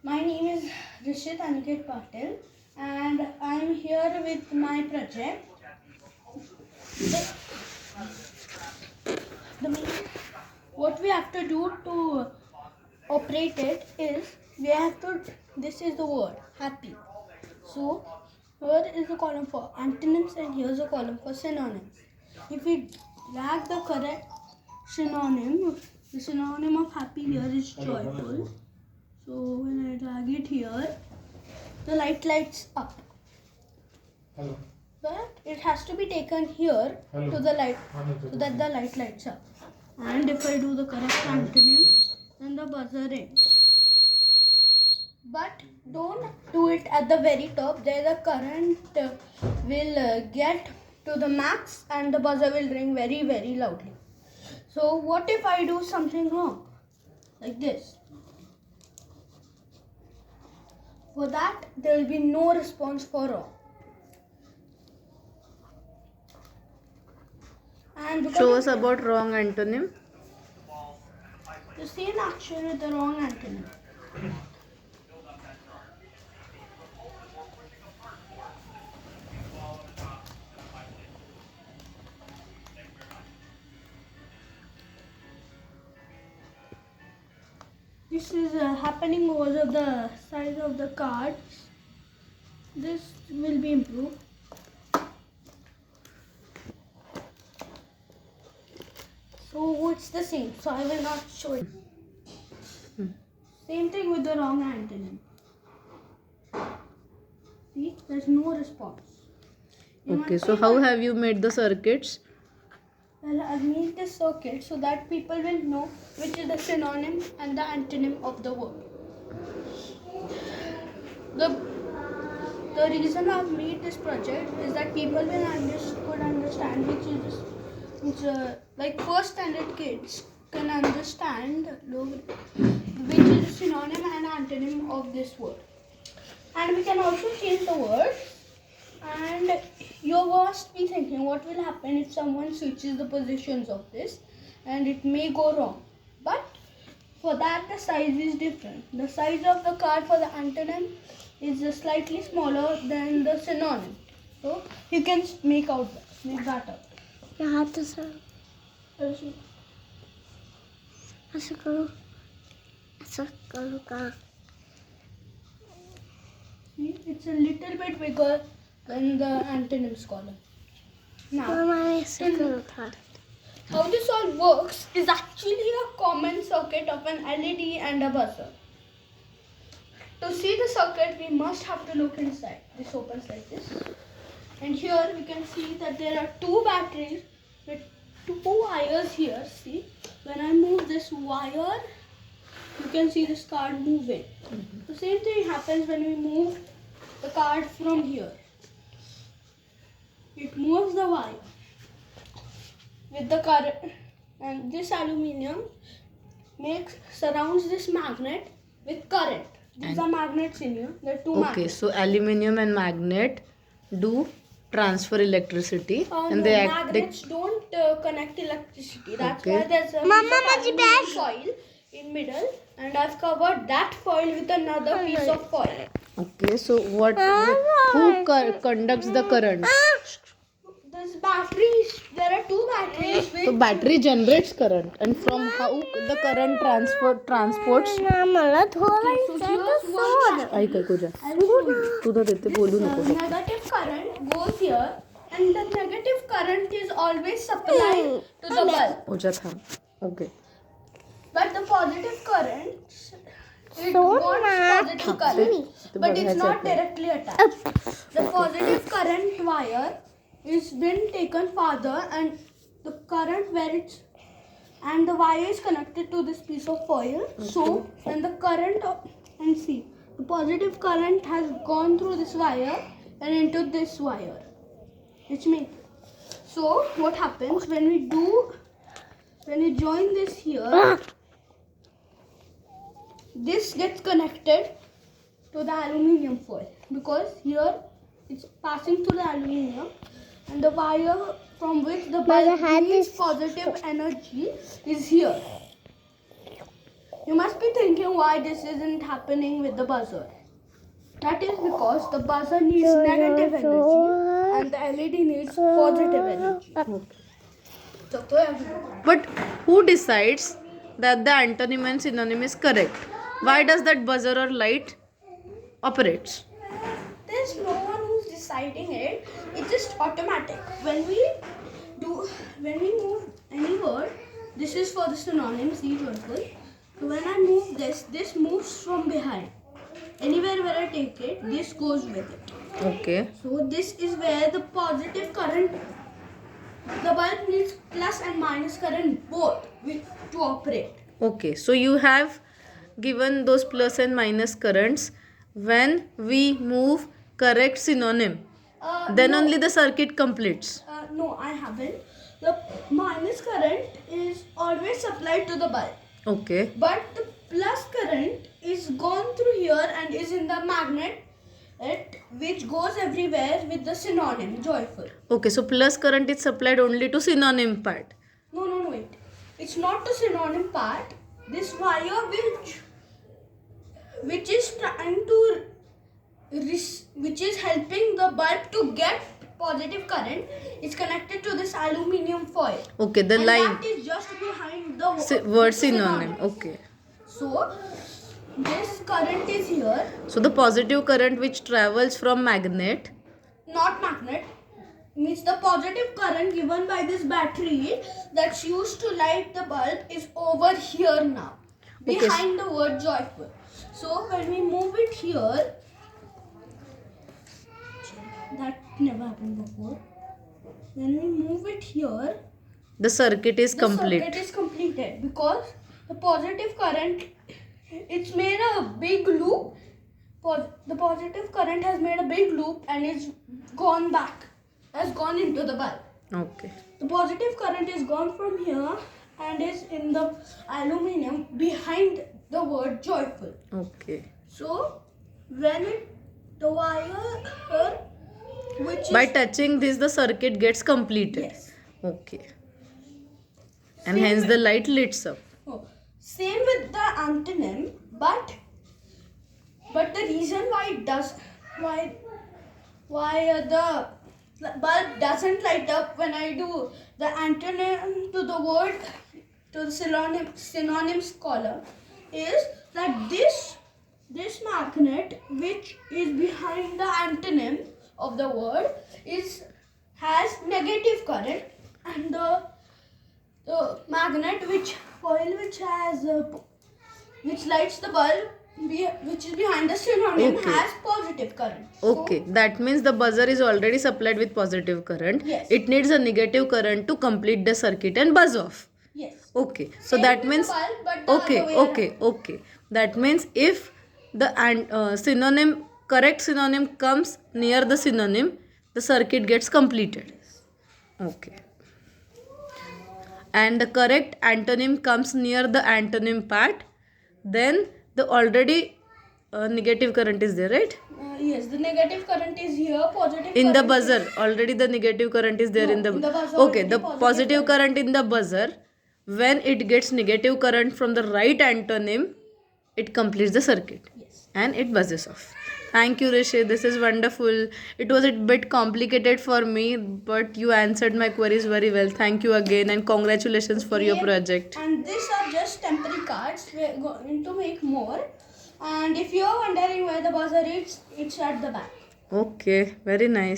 My name is Rishit Aniket Patel and I am here with my project. What we have to do to operate it is this is the word happy. So here is a column for antonyms and here's a column for synonyms. If we drag the correct synonym, the synonym of happy here is joyful. So when I drag it here, the light lights up. Hello. But it has to be taken here to the light so that the light lights up. And if I do the correct antonym, then the buzzer rings. But don't do it at the very top. There the current will get to the max and the buzzer will ring very, very loudly. So what if I do something wrong? Like this. For that, there will be no response for wrong. And Show us about wrong antonym. The same action with the wrong antonym. This is happening because of the size of the cards. This will be improved. So it's the same. So I will not show it. Same thing with the wrong antonym. See, there's no response. Okay, so how have you made the circuits? Well, I've made this circuit so that people will know which is the synonym and the antonym of the word. The reason I've made this project is that people could understand like first standard kids can understand which is the synonym and antonym of this word. And we can also change the words. And you must be thinking what will happen if someone switches the positions of this, and it may go wrong. But for that the size is different. The size of the card for the antonym is slightly smaller than the synonym. So you can make that out. See, it's a little bit bigger than the antonyms column. Now, how this all works is actually a common circuit of an LED and a buzzer. To see the circuit, we must have to look inside. This opens like this. And here we can see that there are two batteries with two wires here. See, when I move this wire, you can see this card moving. The same thing happens when we move the card from here. It moves the wire with the current, and this aluminium surrounds this magnet with current. These are magnets in here. There are two magnets. Okay, so aluminium and magnet do transfer electricity and no, they act. Magnets don't connect electricity. That's Okay. why there's a piece of aluminum foil in middle, and I've covered that foil with another piece of foil. Okay, so who conducts the current? There's batteries. There are two batteries. So battery generates current, and from how the current transports. ऐक पूजा तुझं देते बोलू नको. The negative current goes here, and the negative current is always supplied to the bulb. पूजा थांब. Okay. But the positive current, it wants positive current, but it's not directly attached. The positive current wire is been taken farther, and the current and the wire is connected to this piece of foil. Okay. So, and the current, and see, the positive current has gone through this wire and into this wire. Which means, so what happens when we join this here, this gets connected to the aluminium foil, because here it's passing through the aluminium, and the wire from which the bulb needs positive energy is here. You must be thinking why this isn't happening with the buzzer. That is because the buzzer needs negative energy and the LED needs positive energy. So everyone. But who decides that the antonym and synonym is correct? Why does that buzzer or light operates? There's no one who's deciding it. It's just automatic. When we move any word, this is for the synonyms, these words. So when I move this moves from behind. Anywhere where I take it, this goes with it. Okay. So this is where the positive current, the bulb needs plus and minus current both to operate. Okay. So you have given those plus and minus currents when we move correct synonym. Then No. only the circuit completes. No, I haven't. The minus current is always supplied to the bulb. Okay. But the plus current is gone through here and is in the magnet, which goes everywhere with the synonym joyful. Okay. So plus current is supplied only to synonym part. No, wait. It's not the synonym part. This wire which is trying to which is helping the bulb to get positive current is connected to this aluminium foil. Okay. The And line. that is just behind the Word synonym. Okay. So this current is here, So the positive current which travels from magnet. not magnet. Means the positive current given by this battery that's used to light the bulb is over here now. Okay. Behind the word joyful. So when we move it here, that never happened before. When we move it here, The circuit is the complete. circuit is completed because the positive current, it's made a big loop. The positive current has made a big loop and it's gone back, has gone into the bulb. Okay. The positive current is gone from here and is in the aluminium behind the word joyful. Okay. So when the wire which By is touching this, the circuit gets completed. yes. Okay. And Same hence with- the light lights up. Oh, same with the antonym, but the reason why it does why the bulb doesn't light up when I do the antonym to the word to the synonyms column is that this magnet which is behind the antonym of the word has negative current, and the magnet which has which lights the bulb which is behind the synonym Okay. has positive current. Okay. That means the buzzer is already supplied with positive current. Yes. It needs a negative current to complete the circuit and buzz off. Yes. Okay. So Same that with the means bulb, but the other way okay. That means if the synonym correct synonym comes near the synonym, the circuit gets completed. Okay. And the correct antonym comes near the antonym part, then the already negative current is there, right? Yes, the negative current is here, positive In the current buzzer, already the negative current is there No, in the in the buzzer okay, already the positive positive current in the buzzer, when it gets negative current from the right antonym, it completes the circuit. Yes. And it buzzes off. Thank you, Rishi. This is wonderful. It was a bit complicated for me, but you answered my queries very well. Thank you again, and congratulations for your Yeah, project. And these are just temporary cards. We're going to make more. And if you're wondering where the buzzer is, it's at the back. Okay, very nice.